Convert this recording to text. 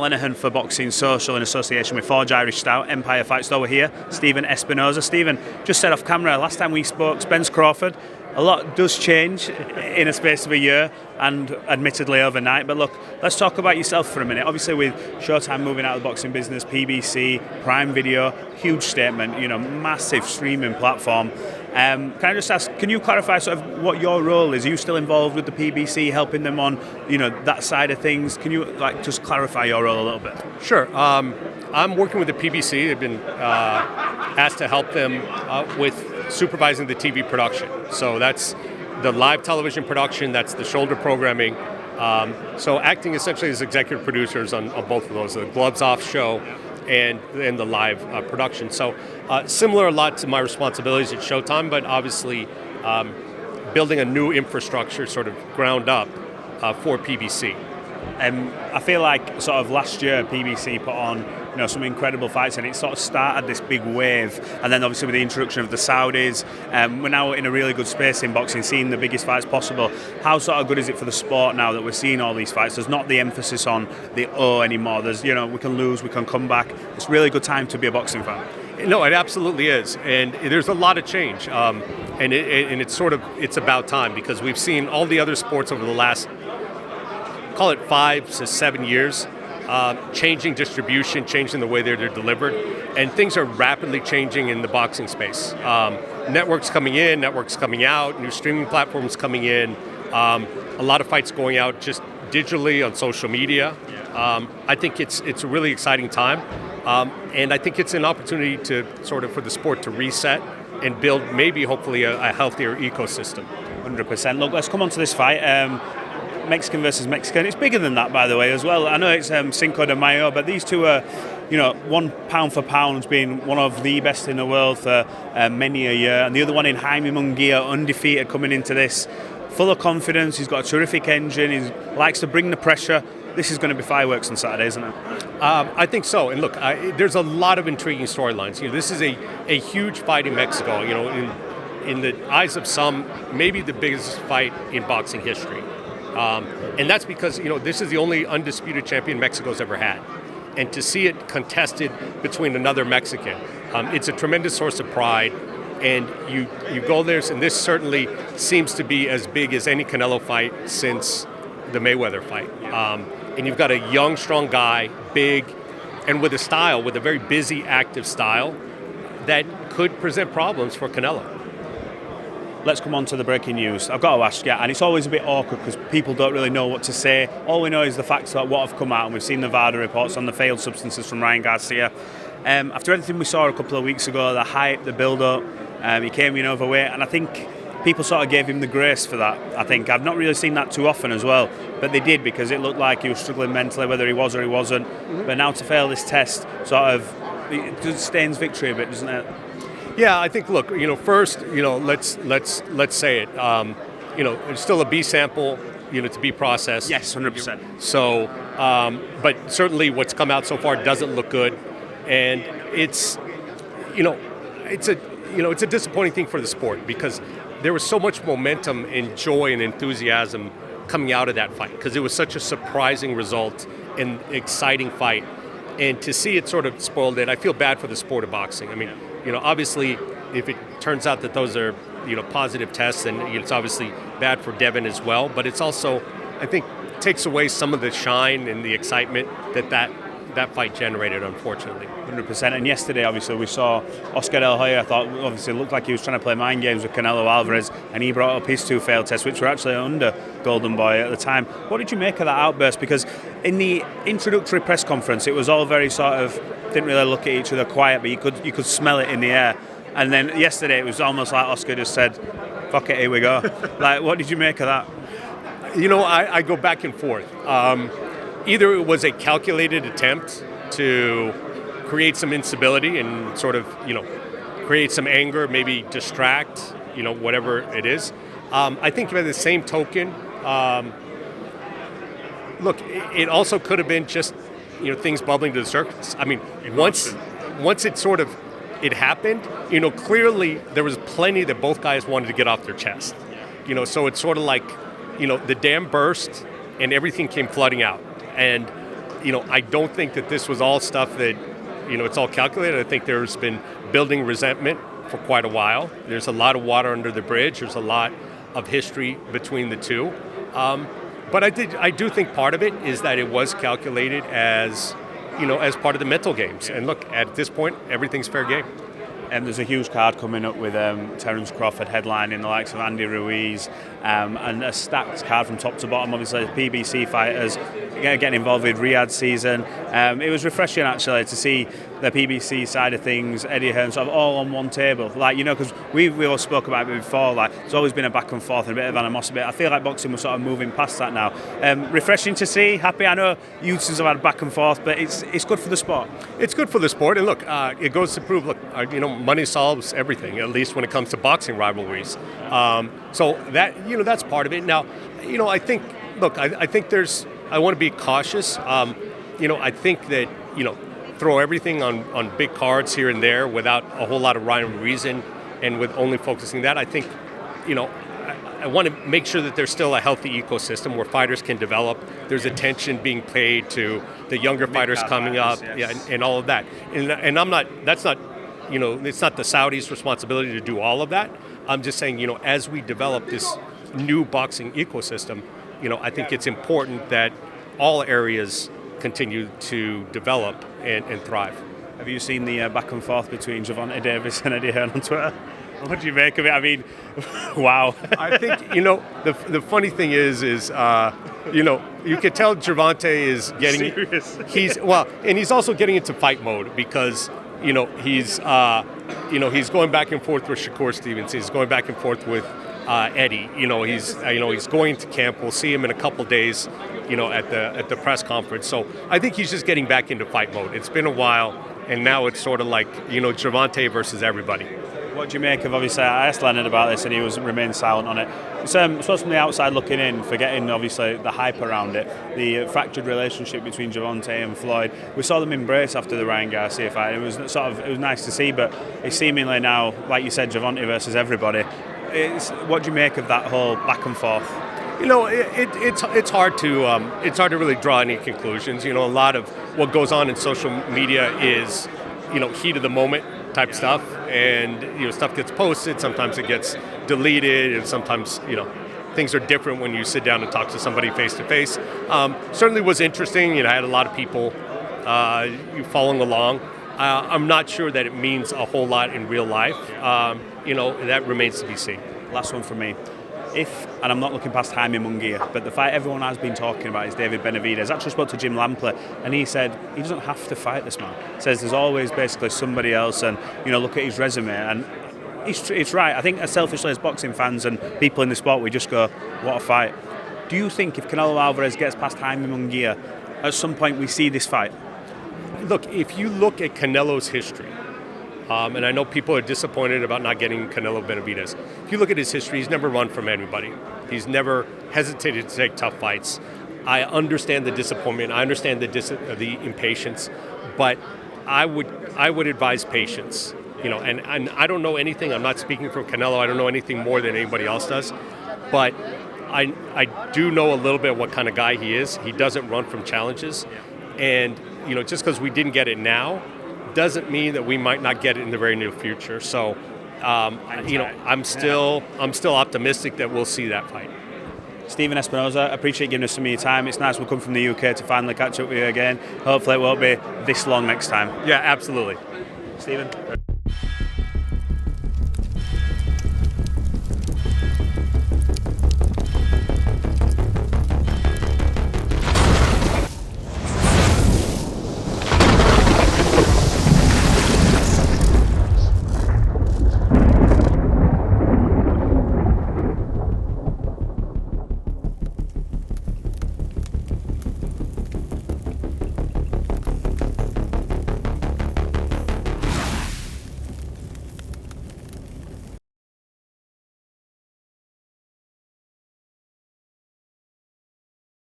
Lenihan for Boxing Social in association with Forged Irish Stout, Empire Fight Store. We're here, Stephen Espinoza. Stephen, just said off camera, last time we spoke, Spence Crawford. A lot does change in a space of a year and admittedly overnight. But look, let's talk about yourself for a minute. Obviously with Showtime moving out of the boxing business, PBC, Prime Video, huge statement, massive streaming platform. Can I just ask, can you clarify sort of what your role is? Are you still involved with the PBC, helping them on, that side of things? Can you just clarify your role a little bit? Sure. I'm working with the PBC. I've been asked to help them with supervising the TV production. So that's the live television production, that's the shoulder programming. So acting essentially as executive producers on both of those, the Gloves Off show and the live production. So similar a lot to my responsibilities at Showtime, but obviously building a new infrastructure sort of ground up for PBC. I feel like sort of last year PBC put on some incredible fights, and it sort of started this big wave, and then obviously with the introduction of the Saudis, we're now in a really good space in boxing, seeing the biggest fights possible. How sort of good is it for the sport now that we're seeing all these fights? There's not the emphasis on the anymore. There's we can lose, we can come back. It's a really good time to be a boxing fan. No, it absolutely is, and there's a lot of change, and it's about time, because we've seen all the other sports over the last, call it 5 to 7 years, changing distribution, changing the way they're delivered, and things are rapidly changing in the boxing space. Networks coming in, networks coming out, new streaming platforms coming in, a lot of fights going out just digitally on social media. I think it's a really exciting time, and I think it's an opportunity to sort of for the sport to reset and build maybe hopefully a healthier ecosystem. 100%. Look, let's come on to this fight. Mexican versus Mexican. It's bigger than that, by the way, as well. I know it's Cinco de Mayo, but these two are, one pound for pound, being one of the best in the world for many a year, and the other one in Jaime Munguia, undefeated coming into this, full of confidence. He's got a terrific engine. He likes to bring the pressure. This is going to be fireworks on Saturday, isn't it? I think so. And look, there's a lot of intriguing storylines. This is a huge fight in Mexico. In the eyes of some, maybe the biggest fight in boxing history. And that's because, this is the only undisputed champion Mexico's ever had. And to see it contested between another Mexican, it's a tremendous source of pride. And you go there, and this certainly seems to be as big as any Canelo fight since the Mayweather fight. And you've got a young, strong guy, big, and with a very busy, active style that could present problems for Canelo. Let's come on to the breaking news. I've got to ask you, and it's always a bit awkward because people don't really know what to say. All we know is the facts that what have come out, and we've seen Nevada reports on the failed substances from Ryan Garcia. After everything we saw a couple of weeks ago, the hype, the build-up, he came in overweight, and I think people sort of gave him the grace for that. I think I've not really seen that too often as well, but they did, because it looked like he was struggling mentally, whether he was or he wasn't. Mm-hmm. But now to fail this test, it just stains victory a bit, doesn't it? Yeah, I think. Look, first, let's say it. It's still a B sample, to be processed. Yes, 100%. So, but certainly, what's come out so far doesn't look good, and it's a disappointing thing for the sport, because there was so much momentum and joy and enthusiasm coming out of that fight, because it was such a surprising result and exciting fight, and to see it sort of spoiled it, I feel bad for the sport of boxing. I mean. Obviously, if it turns out that those are, positive tests, then it's obviously bad for Devin as well. But it's also, I think, takes away some of the shine and the excitement that fight generated, unfortunately. 100%. And yesterday, obviously, we saw Oscar De La Hoya. I thought, obviously, it looked like he was trying to play mind games with Canelo Alvarez, and he brought up his 2 failed tests, which were actually under Golden Boy at the time. What did you make of that outburst? Because in the introductory press conference, it was all very sort of, didn't really look at each other quiet, but you could smell it in the air. And then yesterday, it was almost like Oscar just said, fuck it, here we go. Like, what did you make of that? I go back and forth. Either it was a calculated attempt to create some instability and sort of, create some anger, maybe distract, whatever it is. I think by the same token, look, it also could have been just, things bubbling to the surface. I mean, once it sort of, it happened, clearly there was plenty that both guys wanted to get off their chest. So it's sort of like, the dam burst and everything came flooding out. And I don't think that this was all stuff that, it's all calculated. I think there's been building resentment for quite a while. There's a lot of water under the bridge. There's a lot of history between the two. But I do think part of it is that it was calculated as part of the mental games. And look, at this point, everything's fair game. And there's a huge card coming up with Terence Crawford headlining the likes of Andy Ruiz, and a stacked card from top to bottom. Obviously, PBC fighters getting involved with Riyadh season. It was refreshing actually to see the PBC side of things, Eddie Hearn, sort of all on one table. Because we all spoke about it before. It's always been a back and forth and a bit of animosity. I feel like boxing was sort of moving past that now. Refreshing to see. Happy. I know you two have had a back and forth, but it's good for the sport. It's good for the sport, and look, it goes to prove. Look, money solves everything. At least when it comes to boxing rivalries. So that that's part of it. Now, I think. Look, I think I want to be cautious. I think that throw everything on big cards here and there without a whole lot of rhyme and reason, and with only focusing that. I think, I want to make sure that there's still a healthy ecosystem where fighters can develop. There's attention being paid to the younger fighters coming up, yes. and all of that. And I'm not. That's not. It's not the Saudis' responsibility to do all of that. I'm just saying, as we develop this new boxing ecosystem, I think it's important that all areas continue to develop and thrive. Have you seen the back and forth between Gervonta Davis and Eddie Hearn on Twitter? What do you make of it? I mean, wow. I think, the funny thing is you can tell Gervonta is getting serious. He's also getting into fight mode because he's going back and forth with Shakur Stevenson. He's going back and forth with Eddie. He's going to camp. We'll see him in a couple days, at the press conference. So I think he's just getting back into fight mode. It's been a while, and now it's sort of like Gervonta versus everybody. What do you make of, obviously, I asked Leonard about this and he remained silent on it. It's supposed from the outside looking in, forgetting obviously the hype around it, the fractured relationship between Gervonta and Floyd. We saw them embrace after the Ryan Garcia fight. It was nice to see, but it's seemingly now, like you said, Gervonta versus everybody. What do you make of that whole back and forth? It's hard to really draw any conclusions. A lot of what goes on in social media is heat of the moment type stuff, and stuff gets posted. Sometimes it gets deleted, and sometimes things are different when you sit down and talk to somebody face to face. Certainly was interesting. I had a lot of people following along. I'm not sure that it means a whole lot in real life. That remains to be seen. Last one from me. And I'm not looking past Jaime Munguia, but the fight everyone has been talking about is David Benavidez. I actually spoke to Jim Lampley, and he said he doesn't have to fight this man. He says there's always basically somebody else, and look at his resume. And it's right. I think as selfishly as boxing fans and people in the sport, we just go, what a fight. Do you think if Canelo Alvarez gets past Jaime Munguia, at some point we see this fight? Look, if you look at Canelo's history, and I know people are disappointed about not getting Canelo Benavidez. If you look at his history, he's never run from anybody. He's never hesitated to take tough fights. I understand the disappointment. I understand the impatience, but I would advise patience. And I don't know anything. I'm not speaking for Canelo. I don't know anything more than anybody else does, but I do know a little bit what kind of guy he is. He doesn't run from challenges, and just because we didn't get it now doesn't mean that we might not get it in the very near future. So, I'm still optimistic that we'll see that fight. Stephen Espinoza, appreciate giving us some of your time. It's nice we'll come from the UK to finally catch up with you again. Hopefully it won't be this long next time. Yeah, absolutely. Stephen.